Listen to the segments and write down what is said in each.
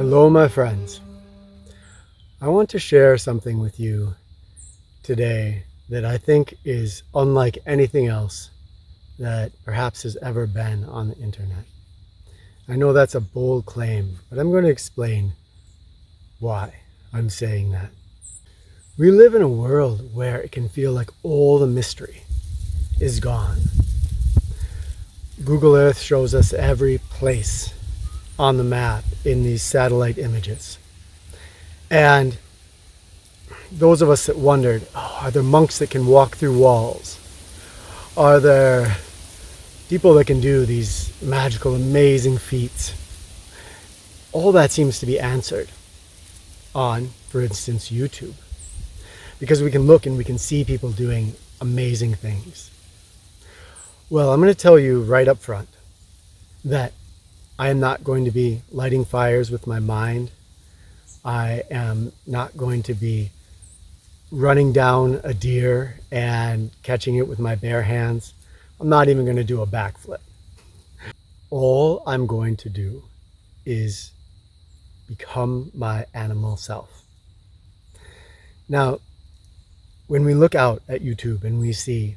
Hello, my friends. I want to share something with you today that I think is unlike anything else that perhaps has ever been on the internet. I know that's a bold claim, but I'm going to explain why I'm saying that. We live in a world where it can feel like all the mystery is gone. Google Earth shows us every place on the map in these satellite images. And those of us that wondered, are there monks that can walk through walls? Are there people that can do these magical, amazing feats? All that seems to be answered on, for instance, YouTube. Because we can look and we can see people doing amazing things. Well, I'm going to tell you right up front that I am not going to be lighting fires with my mind. I am not going to be running down a deer and catching it with my bare hands. I'm not even going to do a backflip. All I'm going to do is become my animal self. Now, when we look out at YouTube and we see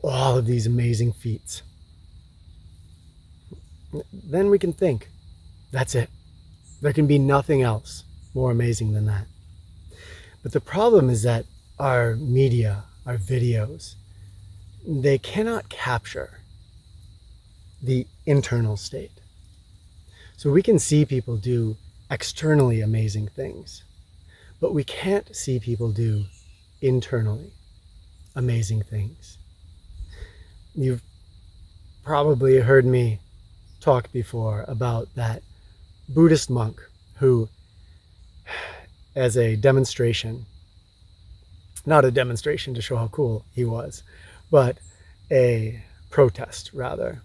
all of these amazing feats, then we can think, that's it. There can be nothing else more amazing than that. But the problem is that our media, our videos, they cannot capture the internal state. So we can see people do externally amazing things, but we can't see people do internally amazing things. You've probably heard me talk before about that Buddhist monk who, as a demonstration, not a demonstration to show how cool he was, but a protest rather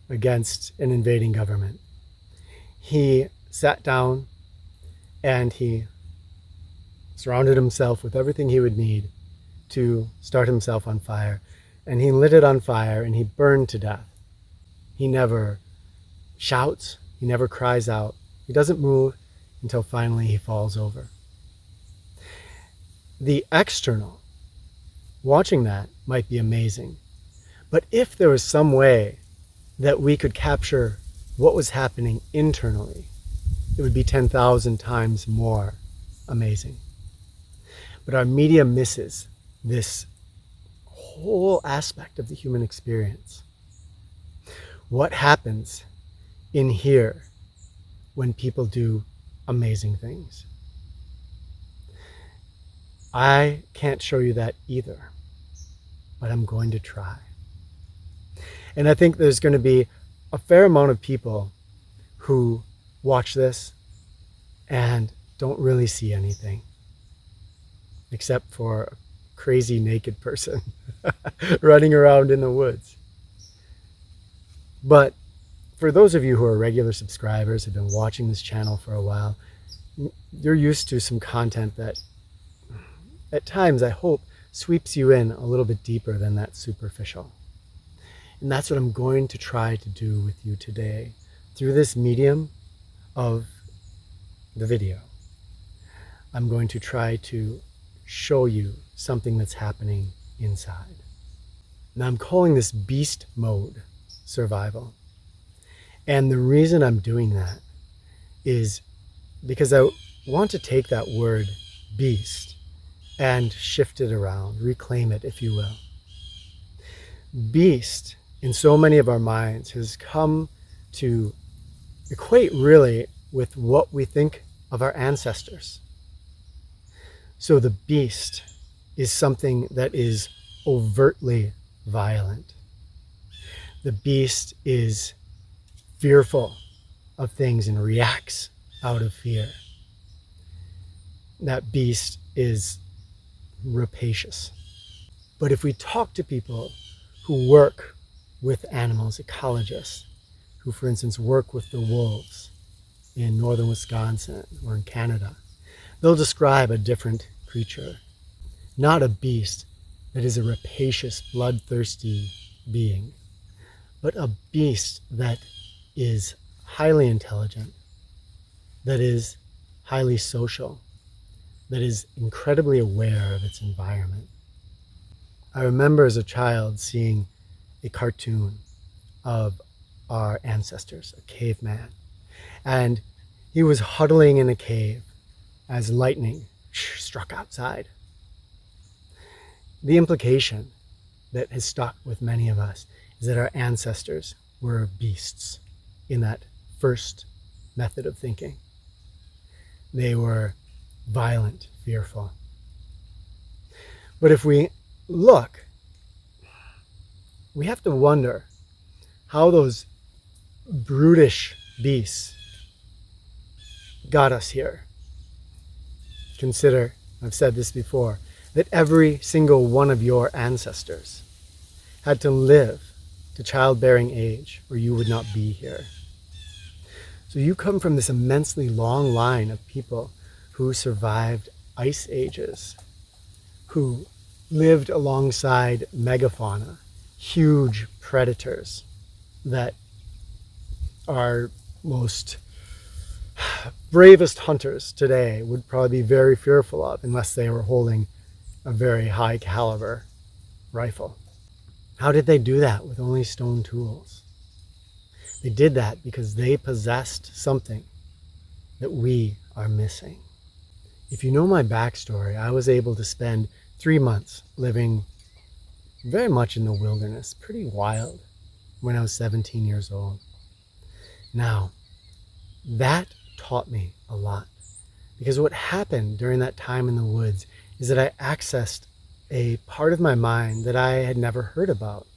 against an invading government, he sat down and he surrounded himself with everything he would need to start himself on fire, and he lit it on fire and he burned to death. He never shouts, he never cries out, he doesn't move until finally he falls over. The external, watching that might be amazing, but if there was some way that we could capture what was happening internally, it would be 10,000 times more amazing. But our media misses this whole aspect of the human experience. What happens in here when people do amazing things? I can't show you that either, but I'm going to try. And I think there's going to be a fair amount of people who watch this and don't really see anything except for a crazy naked person running around in the woods. But for those of you who are regular subscribers, have been watching this channel for a while, you're used to some content that at times, I hope, sweeps you in a little bit deeper than that superficial. And that's what I'm going to try to do with you today through this medium of the video. I'm going to try to show you something that's happening inside. Now I'm calling this beast mode survival. And the reason I'm doing that is because I want to take that word beast and shift it around, reclaim it, if you will. Beast, in so many of our minds, has come to equate really with what we think of our ancestors. So the beast is something that is overtly violent. The beast is fearful of things and reacts out of fear. That beast is rapacious. But if we talk to people who work with animals, ecologists, who for instance work with the wolves in northern Wisconsin or in Canada, they'll describe a different creature, not a beast that is a rapacious, bloodthirsty being, but a beast that is highly intelligent, that is highly social, that is incredibly aware of its environment. I remember as a child seeing a cartoon of our ancestors, a caveman, and he was huddling in a cave as lightning struck outside. The implication that has stuck with many of us is that our ancestors were beasts in that first method of thinking. They were violent, fearful. But if we look, we have to wonder how those brutish beasts got us here. Consider, I've said this before, that every single one of your ancestors had to live to childbearing age or you would not be here. So you come from this immensely long line of people who survived ice ages, who lived alongside megafauna, huge predators that our most bravest hunters today would probably be very fearful of unless they were holding a very high caliber rifle. How did they do that with only stone tools? They did that because they possessed something that we are missing. If you know my backstory, I was able to spend 3 months living very much in the wilderness, pretty wild, when I was 17 years old. Now, that taught me a lot, because what happened during that time in the woods is that I accessed a part of my mind that I had never heard about,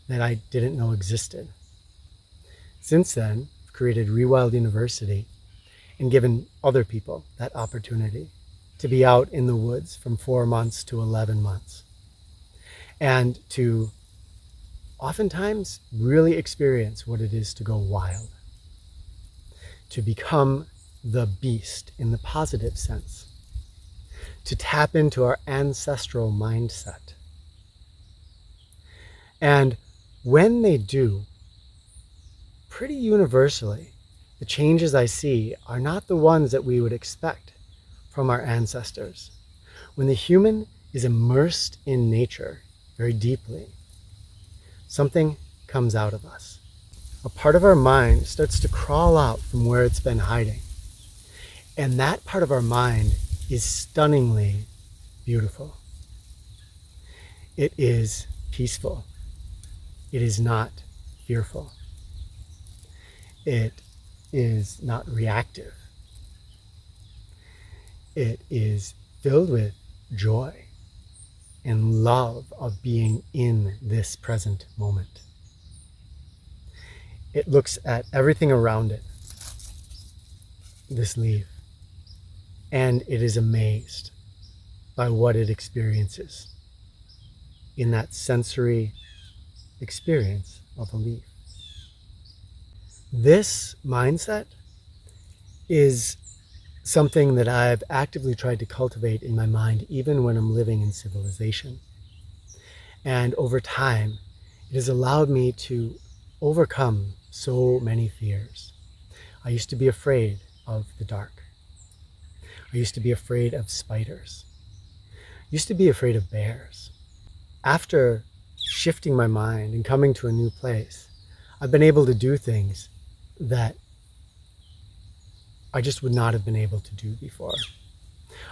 that I didn't know existed. Since then, I've created Rewild University and given other people that opportunity to be out in the woods from 4 months to 11 months and to oftentimes really experience what it is to go wild, to become the beast in the positive sense, to tap into our ancestral mindset. And when they do, pretty universally, the changes I see are not the ones that we would expect from our ancestors. When the human is immersed in nature very deeply, something comes out of us. A part of our mind starts to crawl out from where it's been hiding. And that part of our mind is stunningly beautiful. It is peaceful. It is not fearful. It is not reactive. It is filled with joy and love of being in this present moment. It looks at everything around it, this leaf, and it is amazed by what it experiences in that sensory experience of a leaf. This mindset is something that I've actively tried to cultivate in my mind, even when I'm living in civilization. And over time, it has allowed me to overcome so many fears. I used to be afraid of the dark. I used to be afraid of spiders. I used to be afraid of bears. After shifting my mind and coming to a new place, I've been able to do things that I just would not have been able to do before.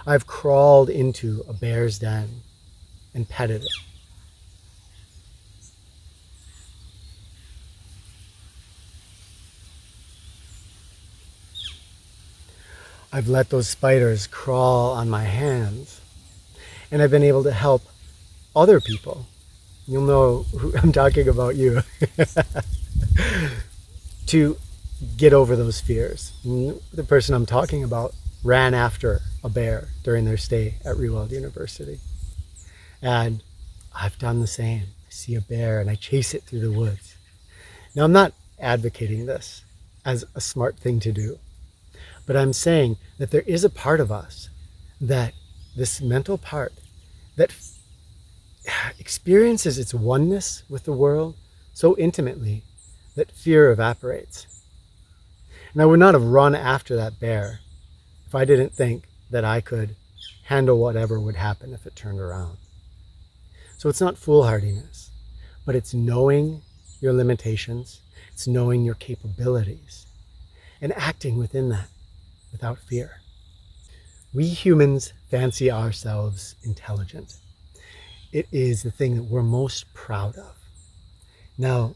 I've crawled into a bear's den and petted it. I've let those spiders crawl on my hands, and I've been able to help other people. You'll know who I'm talking about, you. To get over those fears. The person I'm talking about ran after a bear during their stay at Rewild University. And I've done the same. I see a bear and I chase it through the woods. Now, I'm not advocating this as a smart thing to do, but I'm saying that there is a part of us, that this mental part, that experiences its oneness with the world so intimately that fear evaporates. And I would not have run after that bear if I didn't think that I could handle whatever would happen if it turned around. So it's not foolhardiness, but it's knowing your limitations, it's knowing your capabilities, and acting within that without fear. We humans fancy ourselves intelligent. It is the thing that we're most proud of. Now,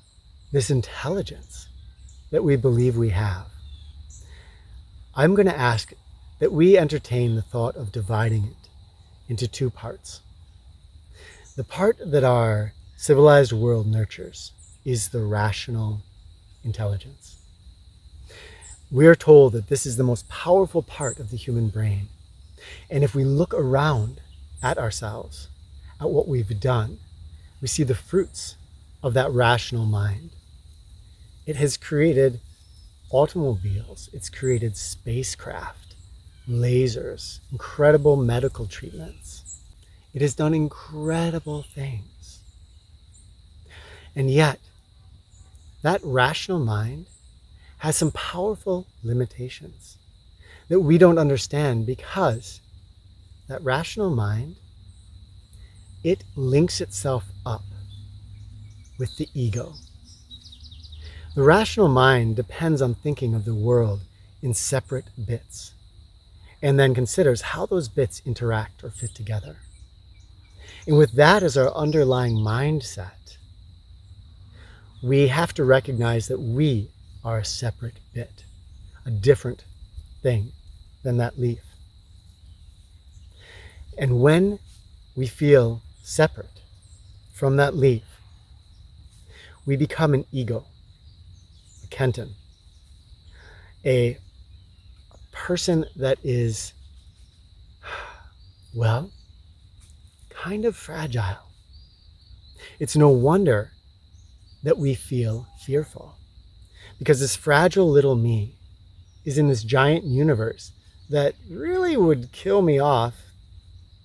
this intelligence that we believe we have, I'm going to ask that we entertain the thought of dividing it into two parts. The part that our civilized world nurtures is the rational intelligence. We are told that this is the most powerful part of the human brain. And if we look around at ourselves, at what we've done, we see the fruits of that rational mind. It has created automobiles, it's created spacecraft, lasers, incredible medical treatments. It has done incredible things. And yet, that rational mind has some powerful limitations that we don't understand, because that rational mind, it links itself up with the ego. The rational mind depends on thinking of the world in separate bits, and then considers how those bits interact or fit together. And with that as our underlying mindset, we have to recognize that we are a separate bit, a different thing than that leaf. And when we feel separate from that leaf, we become an ego, a Kenton, a person that is, well, kind of fragile. It's no wonder that we feel fearful, because this fragile little me is in this giant universe that really would kill me off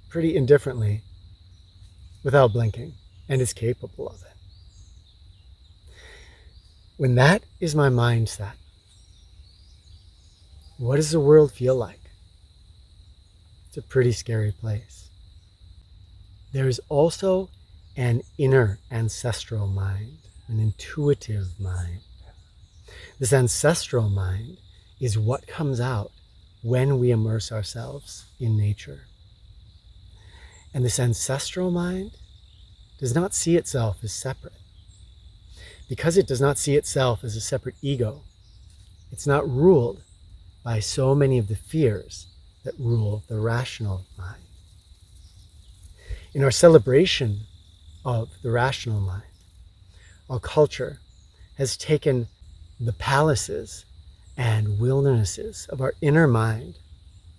pretty indifferently without blinking, and is capable of it. When that is my mindset, what does the world feel like? It's a pretty scary place. There is also an inner ancestral mind, an intuitive mind. This ancestral mind is what comes out when we immerse ourselves in nature. And this ancestral mind does not see itself as separate. Because it does not see itself as a separate ego, it's not ruled by so many of the fears that rule the rational mind. In our celebration of the rational mind, our culture has taken the palaces and wildernesses of our inner mind,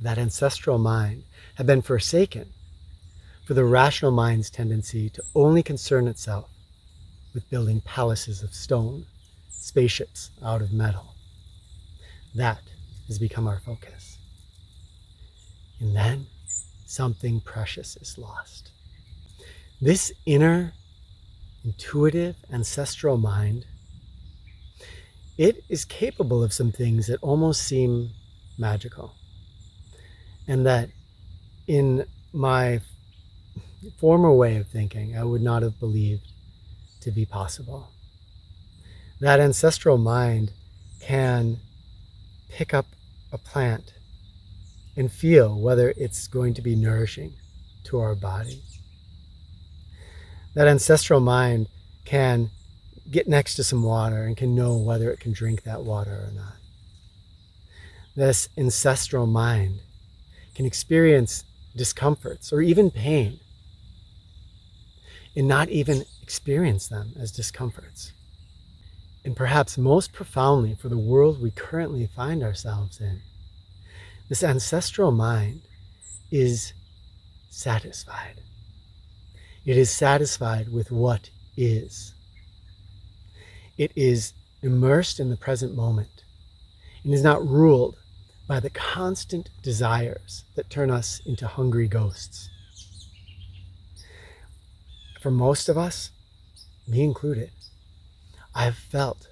that ancestral mind, have been forsaken for the rational mind's tendency to only concern itself with building palaces of stone, spaceships out of metal. That has become our focus. And then something precious is lost. This inner, intuitive, ancestral mind, it is capable of some things that almost seem magical. And that in my former way of thinking, I would not have believed to be possible. That ancestral mind can pick up a plant and feel whether it's going to be nourishing to our body. That ancestral mind can get next to some water and can know whether it can drink that water or not. This ancestral mind can experience discomforts or even pain and not even experience them as discomforts. And perhaps most profoundly for the world we currently find ourselves in, this ancestral mind is satisfied. It is satisfied with what is. It is immersed in the present moment and is not ruled by the constant desires that turn us into hungry ghosts. For most of us, me included, I've felt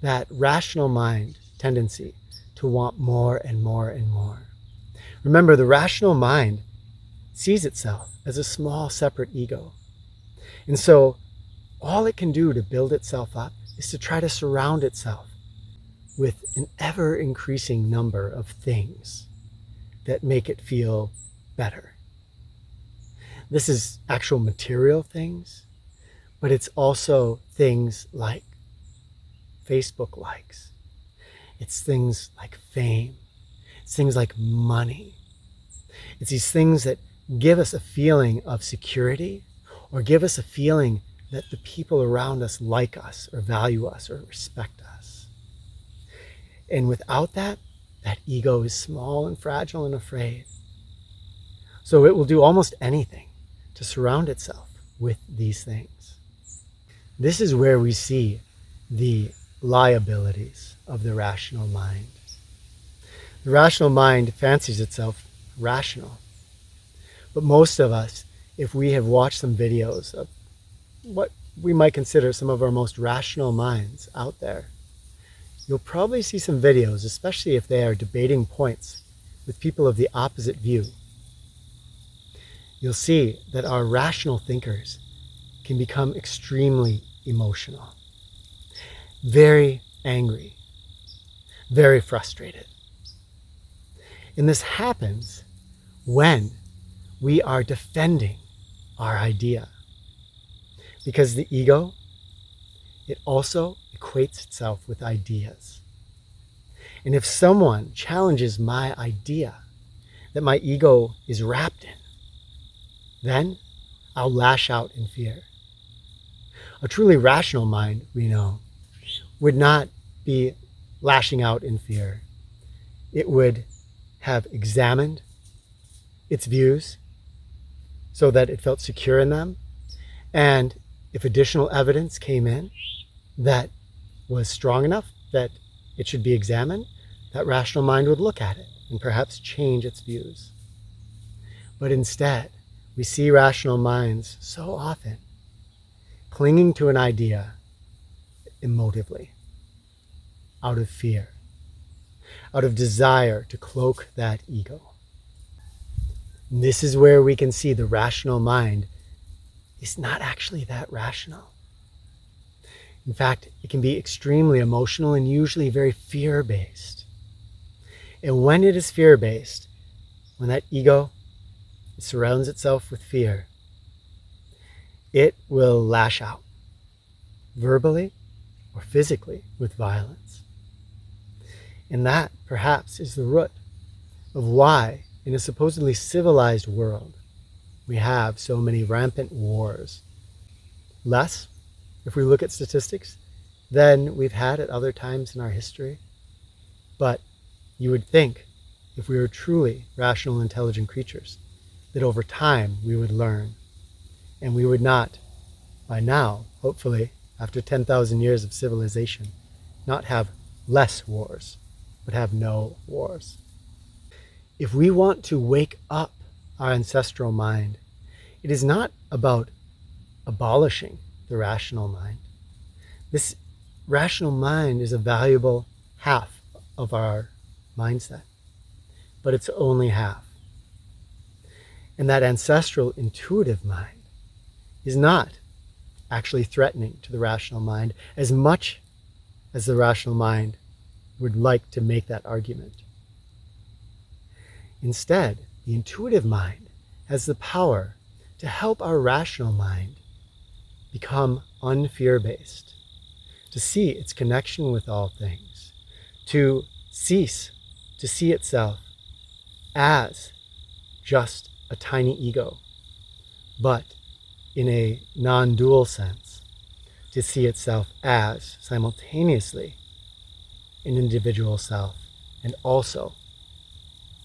that rational mind tendency to want more and more and more. Remember, the rational mind sees itself as a small separate ego. And so all it can do to build itself up is to try to surround itself with an ever increasing number of things that make it feel better. This is actual material things, but it's also things like Facebook likes. It's things like fame. It's things like money. It's these things that give us a feeling of security or give us a feeling that the people around us like us or value us or respect us. And without that, that ego is small and fragile and afraid. So it will do almost anything to surround itself with these things. This is where we see the liabilities of the rational mind. The rational mind fancies itself rational. But most of us, if we have watched some videos of what we might consider some of our most rational minds out there, you'll probably see some videos, especially if they are debating points with people of the opposite view. You'll see that our rational thinkers can become extremely emotional, very angry, very frustrated. And this happens when we are defending our idea. Because the ego, it also equates itself with ideas. And if someone challenges my idea that my ego is wrapped in, then I'll lash out in fear. A truly rational mind, we know, would not be lashing out in fear. It would have examined its views so that it felt secure in them. And if additional evidence came in that was strong enough that it should be examined, that rational mind would look at it and perhaps change its views. But instead, we see rational minds so often clinging to an idea emotively, out of fear, out of desire to cloak that ego. And this is where we can see the rational mind is not actually that rational. In fact, it can be extremely emotional and usually very fear-based. And when it is fear-based, when that ego surrounds itself with fear, it will lash out, verbally or physically, with violence. And that, perhaps, is the root of why, in a supposedly civilized world, we have so many rampant wars. Less, if we look at statistics, than we've had at other times in our history. But you would think, if we were truly rational, intelligent creatures, that over time we would learn, and we would not, by now, hopefully, after 10,000 years of civilization, not have less wars, but have no wars. If we want to wake up our ancestral mind, it is not about abolishing the rational mind. This rational mind is a valuable half of our mindset, but it's only half. And that ancestral intuitive mind is not actually threatening to the rational mind as much as the rational mind would like to make that argument. Instead, the intuitive mind has the power to help our rational mind become unfear-based, to see its connection with all things, to cease to see itself as just a tiny ego, but in a non-dual sense, to see itself as simultaneously an individual self and also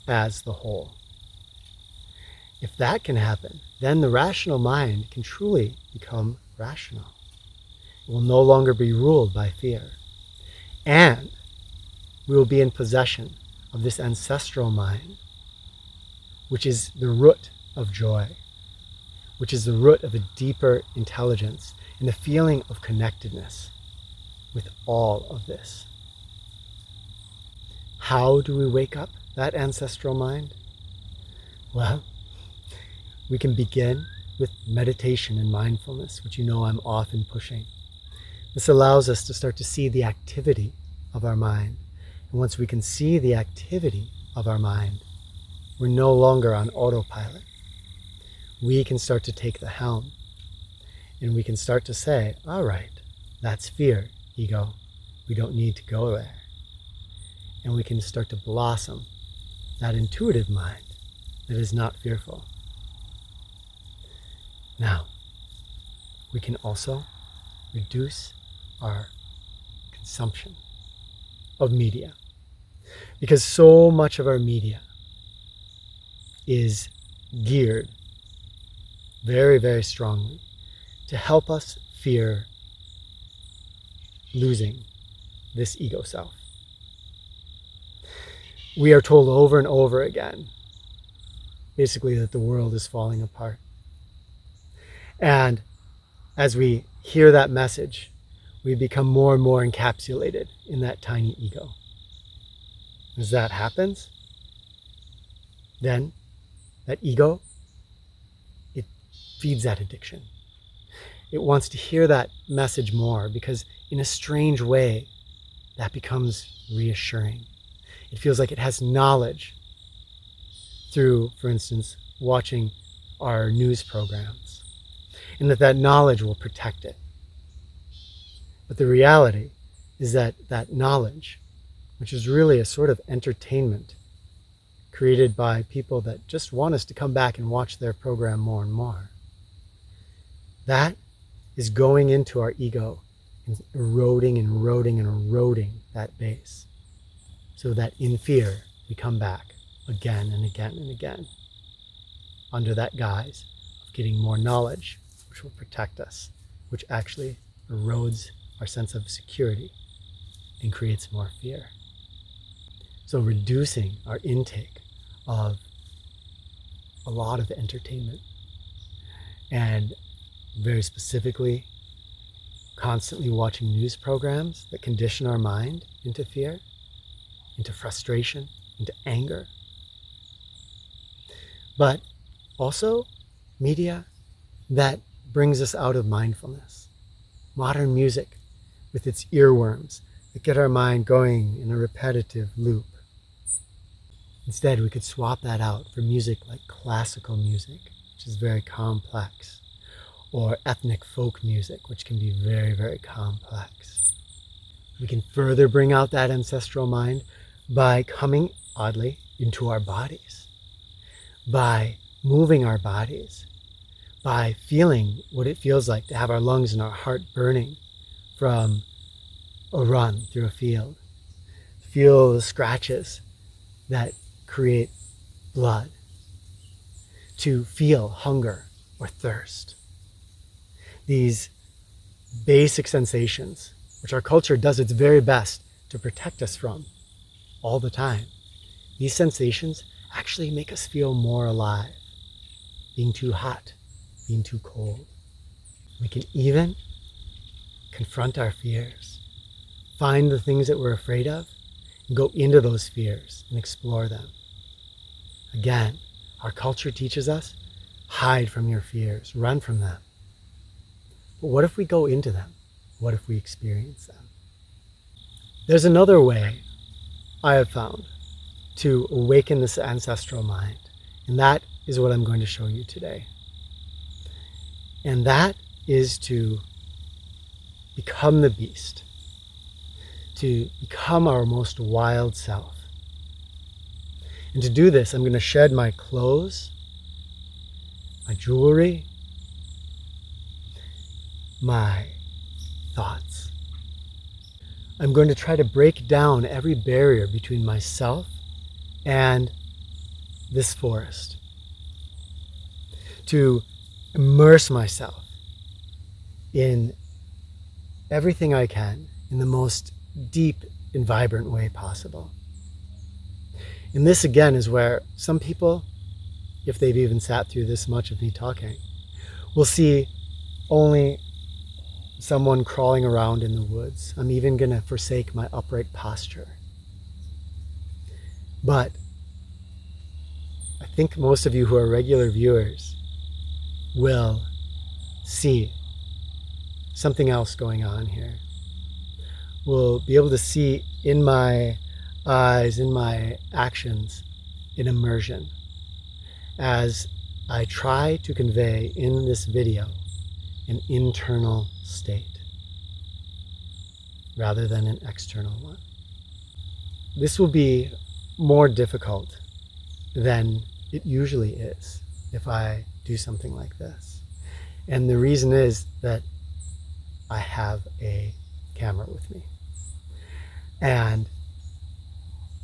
as the whole. If that can happen, then the rational mind can truly become rational. It will no longer be ruled by fear. And we will be in possession of this ancestral mind, which is the root of joy, which is the root of a deeper intelligence and a feeling of connectedness with all of this. How do we wake up that ancestral mind? Well, we can begin with meditation and mindfulness, which you know I'm often pushing. This allows us to start to see the activity of our mind. And once we can see the activity of our mind, we're no longer on autopilot. We can start to take the helm, and we can start to say, all right, that's fear, ego. We don't need to go there. And we can start to blossom that intuitive mind that is not fearful. Now, we can also reduce our consumption of media, because so much of our media is geared very, very strongly to help us fear losing this ego self. We are told over and over again, basically, that the world is falling apart. And as we hear that message, we become more and more encapsulated in that tiny ego. As that happens, then that ego, it feeds that addiction. It wants to hear that message more because in a strange way, that becomes reassuring. It feels like it has knowledge through, for instance, watching our news programs, and that knowledge will protect it. But the reality is that that knowledge, which is really a sort of entertainment created by people that just want us to come back and watch their program more and more, that is going into our ego and eroding and eroding and eroding that base, so that in fear we come back again and again and again under that guise of getting more knowledge, which will protect us, which actually erodes our sense of security and creates more fear. So reducing our intake of a lot of entertainment, and very specifically constantly watching news programs that condition our mind into fear, into frustration, into anger. But also media that brings us out of mindfulness. Modern music with its earworms that get our mind going in a repetitive loop. Instead, we could swap that out for music like classical music, which is very complex, or ethnic folk music, which can be very, very complex. We can further bring out that ancestral mind by coming, oddly, into our bodies, by moving our bodies, by feeling what it feels like to have our lungs and our heart burning from a run through a field. Feel the scratches that create blood. To feel hunger or thirst. These basic sensations, which our culture does its very best to protect us from all the time. These sensations actually make us feel more alive. Being too hot, being too cold. We can even confront our fears, find the things that we're afraid of, and go into those fears and explore them. Again, our culture teaches us, hide from your fears, run from them. But what if we go into them? What if we experience them? There's another way I have found to awaken this ancestral mind, and that is what I'm going to show you today. And that is to become the beast, to become our most wild self. And to do this, I'm going to shed my clothes, my jewelry, my thoughts. I'm going to try to break down every barrier between myself and this forest, to immerse myself in everything I can in the most deep and vibrant way possible. And this again is where some people, if they've even sat through this much of me talking, will see only someone crawling around in the woods. I'm even going to forsake my upright posture. But I think most of you who are regular viewers will see something else going on here. Will be able to see in my eyes, in my actions, an immersion as I try to convey in this video an internal state rather than an external one. This will be more difficult than it usually is if I do something like this. And the reason is that I have a camera with me. And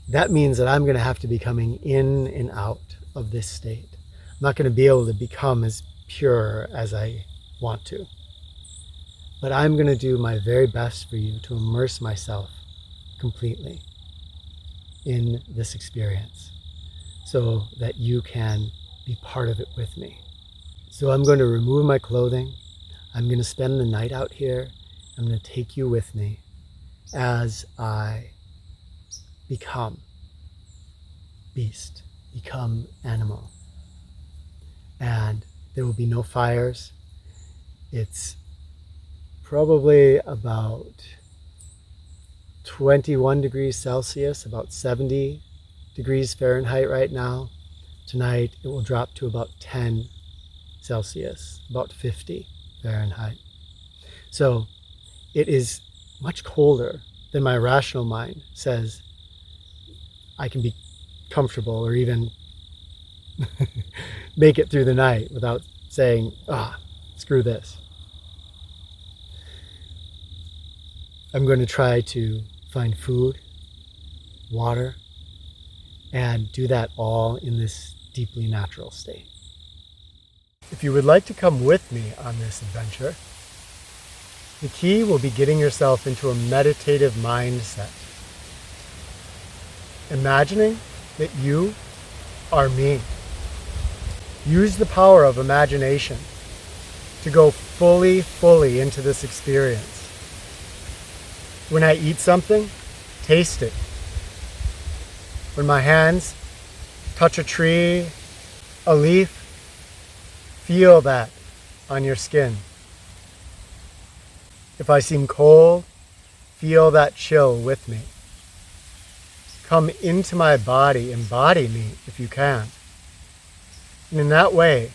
that means that I'm going to have to be coming in and out of this state. I'm not going to be able to become as pure as I want to. But I'm going to do my very best for you to immerse myself completely in this experience so that you can be part of it with me. So I'm going to remove my clothing. I'm going to spend the night out here. I'm going to take you with me as I become beast, become animal. And there will be no fires. It's probably about 21 degrees Celsius, about 70 degrees Fahrenheit right now. Tonight it will drop to about 10 Celsius, about 50 Fahrenheit. So it is much colder than my rational mind says I can be comfortable or even make it through the night without saying, screw this. I'm going to try to find food, water, and do that all in this deeply natural state. If you would like to come with me on this adventure, the key will be getting yourself into a meditative mindset. Imagining that you are me. Use the power of imagination to go fully into this experience. When I eat something, taste it. When my hands touch a tree, a leaf, feel that on your skin. If I seem cold, feel that chill with me. Come into my body, embody me if you can. And in that way,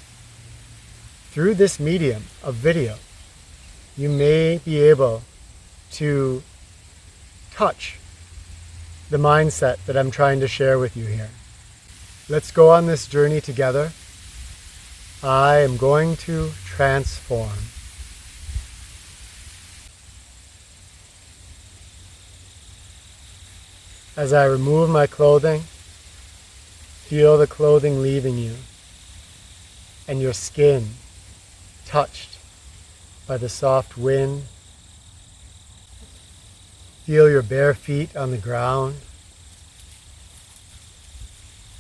through this medium of video, you may be able to touch the mindset that I'm trying to share with you here. Let's go on this journey together. I am going to transform. As I remove my clothing, feel the clothing leaving you and your skin touched by the soft wind. Feel your bare feet on the ground.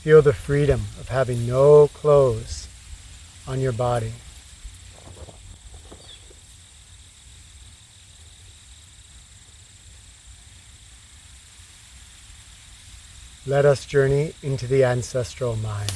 Feel the freedom of having no clothes on your body. Let us journey into the ancestral mind.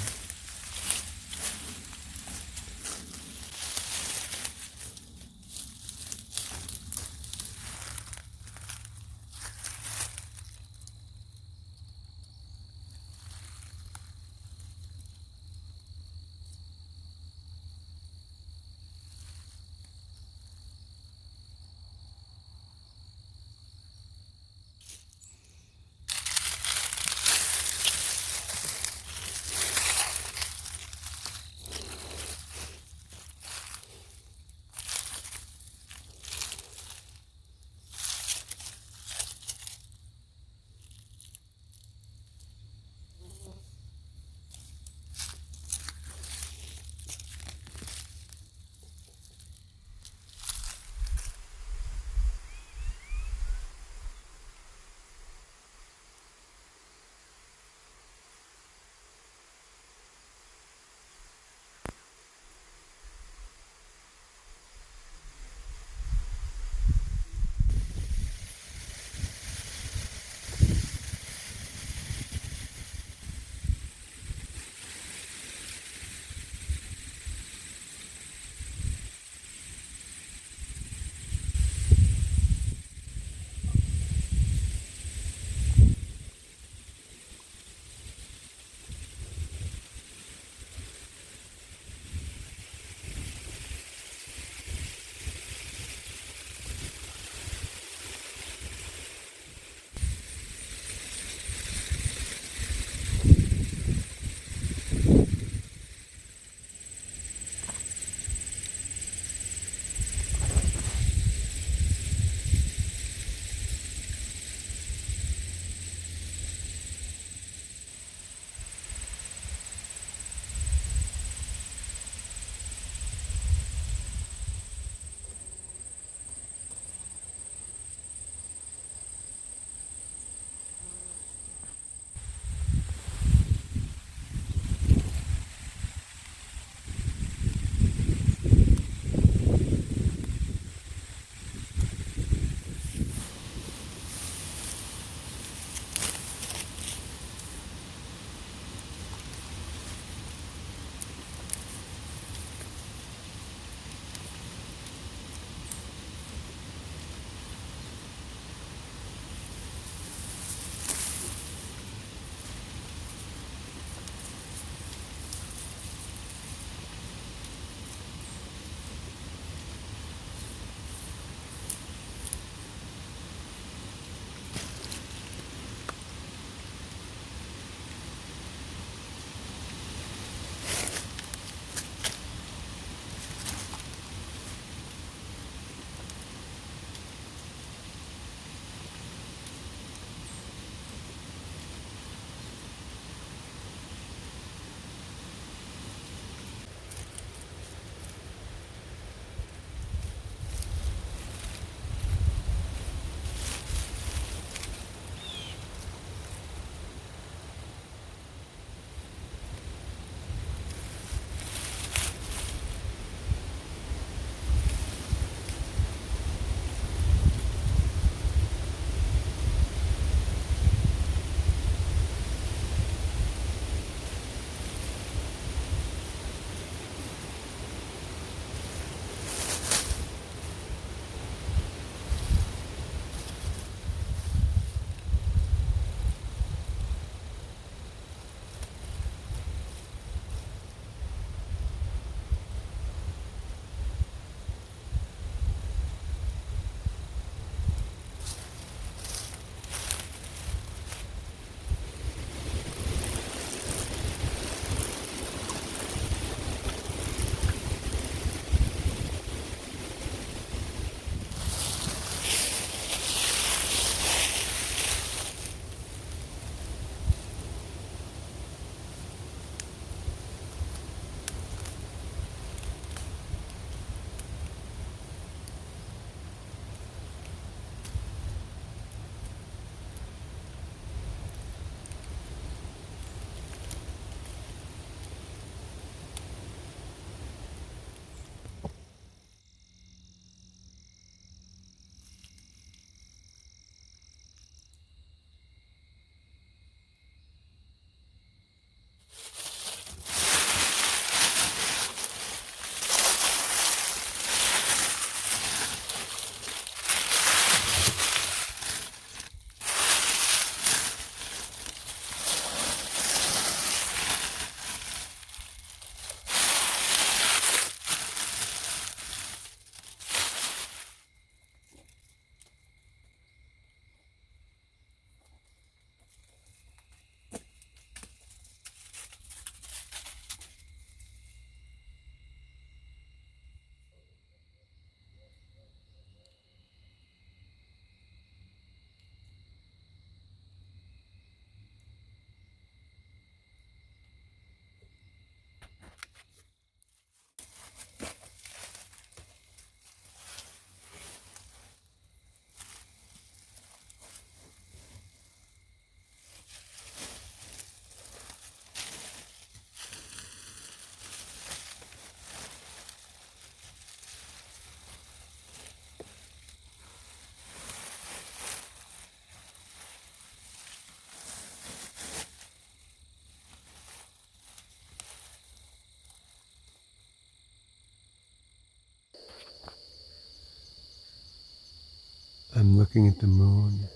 looking at the moon.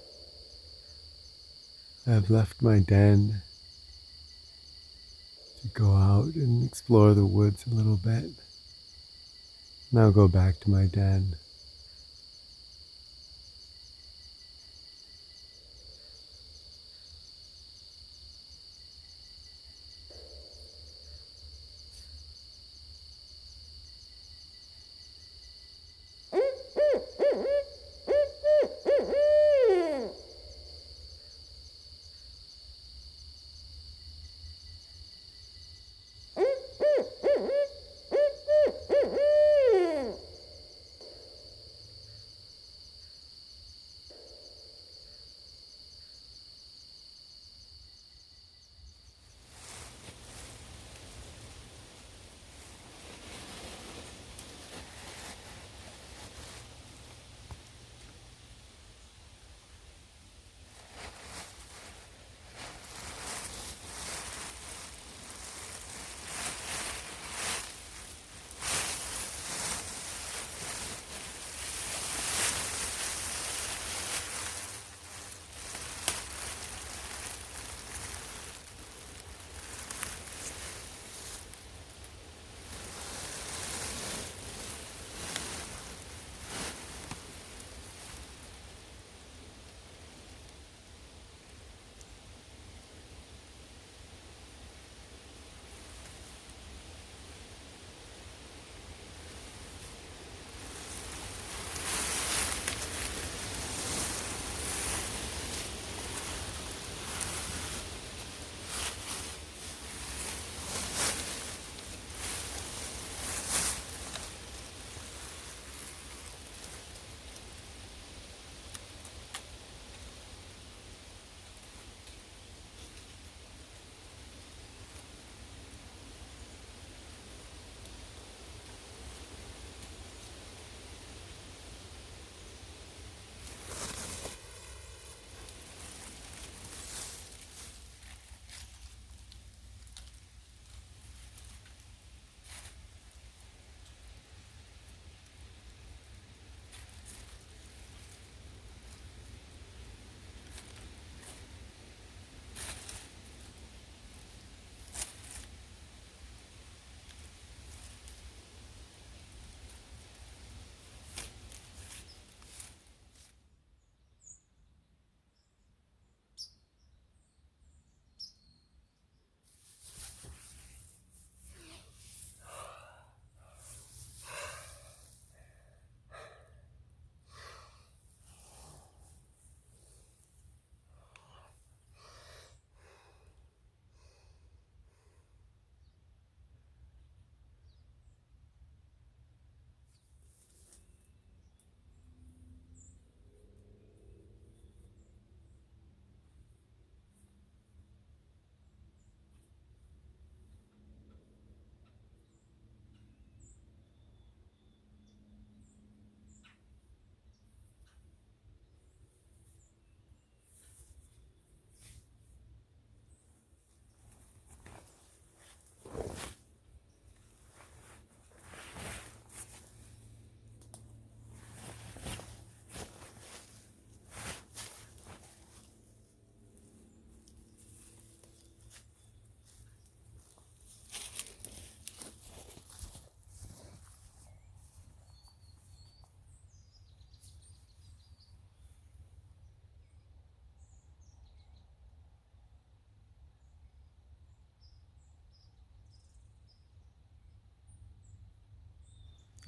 I've left my den to go out and explore the woods a little bit. Now go back to my den.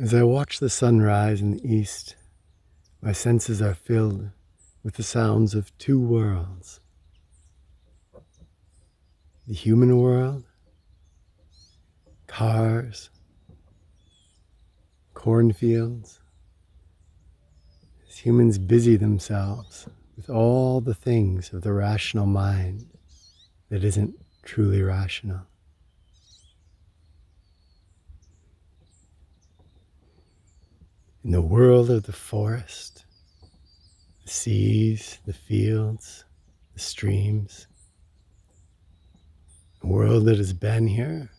As I watch the sun rise in the east, my senses are filled with the sounds of two worlds. The human world, cars, cornfields, as humans busy themselves with all the things of the rational mind that isn't truly rational. In the world of the forest, the seas, the fields, the streams, a world that has been here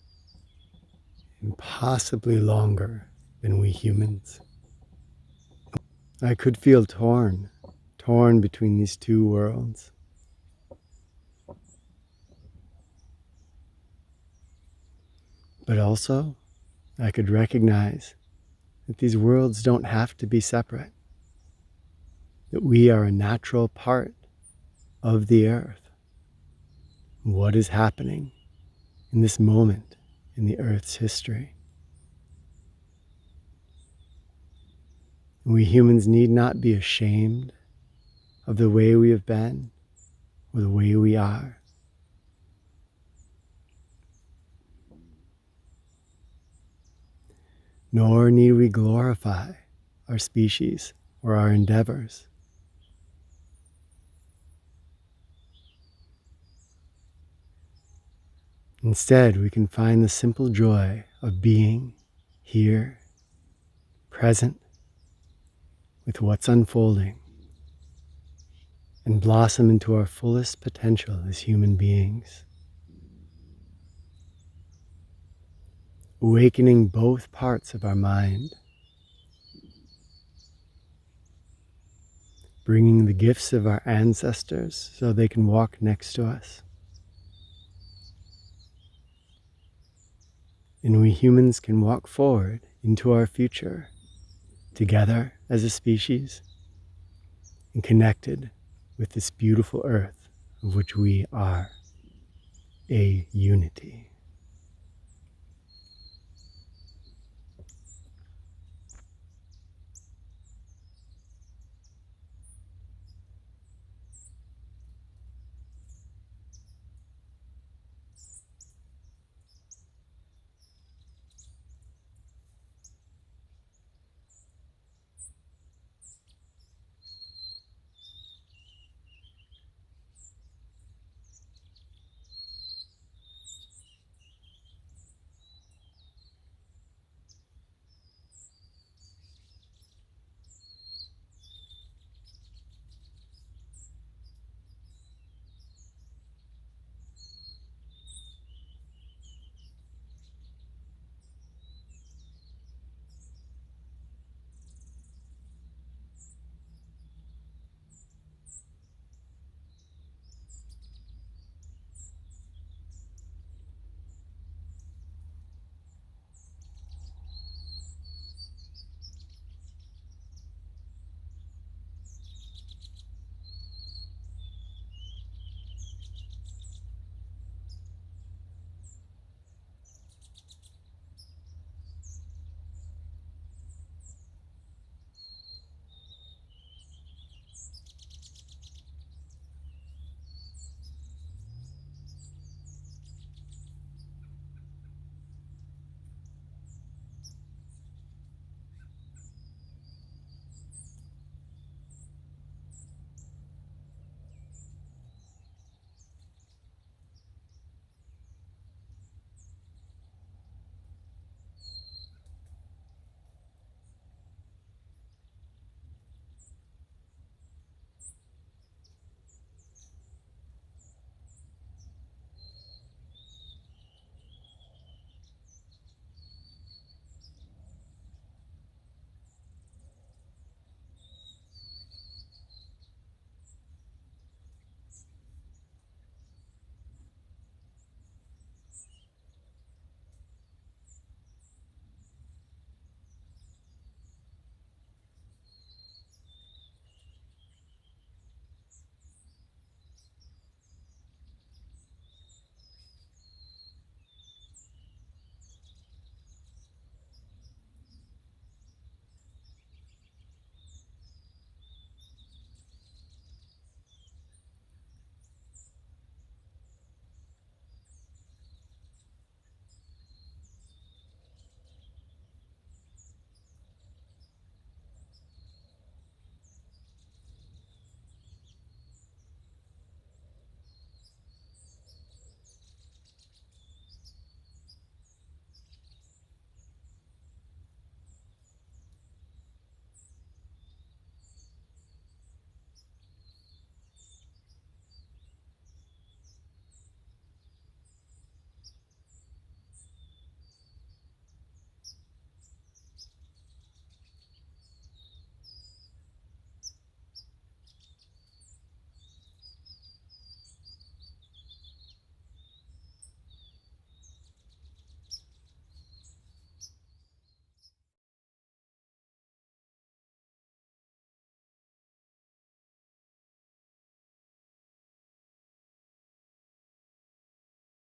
impossibly longer than we humans. I could feel torn torn between these two worlds. But also, I could recognize that these worlds don't have to be separate, that we are a natural part of the earth. What is happening in this moment in the earth's history? We humans need not be ashamed of the way we have been or the way we are. Nor need we glorify our species or our endeavors. Instead, we can find the simple joy of being here, present with what's unfolding, and blossom into our fullest potential as human beings. Awakening both parts of our mind, bringing the gifts of our ancestors so they can walk next to us. And we humans can walk forward into our future together as a species and connected with this beautiful earth of which we are a unity.